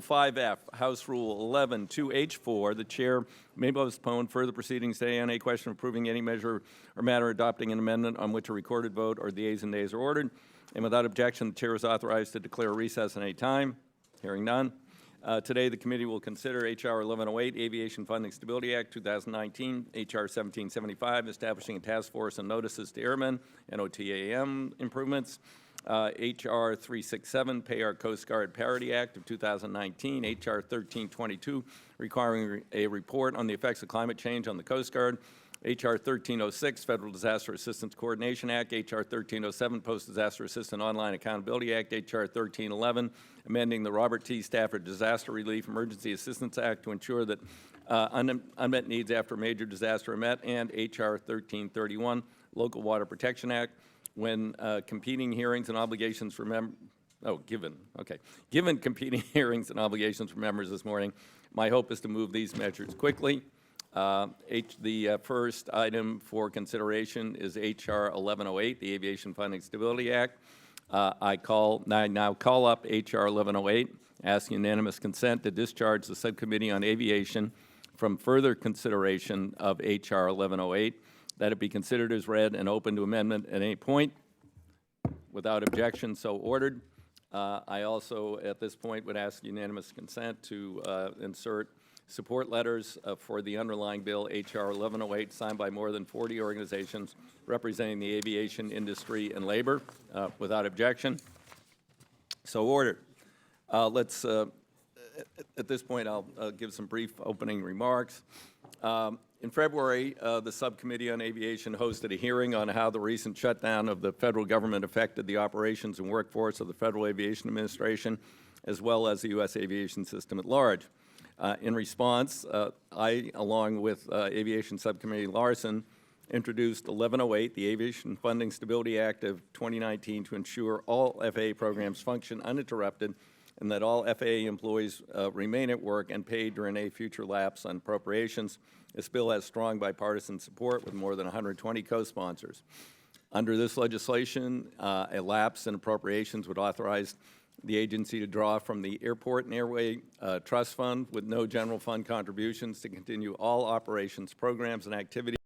Rule 5F, House Rule 11-2H4, the chair may postpone further proceedings today on a question of approving any measure or matter adopting an amendment on which a recorded vote or the ayes and nays are ordered. And without objection, the chair is authorized to declare a recess at any time. Hearing none. Today, the committee will consider H.R. 1108, Aviation Funding Stability Act 2019, H.R. 1775, establishing a task force on notices to airmen and OTAM improvements, H.R. 367, Pay Our Coast Guard Parity Act of 2019, H.R. 1322, requiring a report on the effects of climate change on the Coast Guard, H.R. 1306, Federal Disaster Assistance Coordination Act, H.R. 1307, Post-Disaster Assistant Online Accountability Act, H.R. 1311, amending the Robert T. Stafford Disaster Relief Emergency Assistance Act to ensure that unmet needs after a major disaster are met, and H.R. 1331, Local Water Protection Act, when competing hearings and obligations for given competing hearings and obligations for members this morning, my hope is to move these measures quickly. The first item for consideration is H.R. 1108, the Aviation Funding Stability Act. I now call up H.R. 1108, ask unanimous consent to discharge the Subcommittee on Aviation from further consideration of H.R. 1108, that it be considered as read and open to amendment at any point. Without objection, so ordered. I also, at this point, would ask unanimous consent to insert support letters for the underlying bill, H.R. 1108, signed by more than 40 organizations representing the aviation industry and labor. Without objection, so ordered. At this point, I'll give some brief opening remarks. In February, the Subcommittee on Aviation hosted a hearing on how the recent shutdown of the federal government affected the operations and workforce of the Federal Aviation Administration, as well as the U.S. aviation system at large. In response, I, along with Aviation Subcommittee Larson, introduced 1108, the Aviation Funding Stability Act of 2019, to ensure all FAA programs function uninterrupted and that all FAA employees remain at work and paid during a future lapse on appropriations. This bill has strong bipartisan support with more than 120 co-sponsors. Under this legislation, a lapse in appropriations would authorize the agency to draw from the Airport and Airway Trust Fund with no general fund contributions to continue all operations, programs, and activities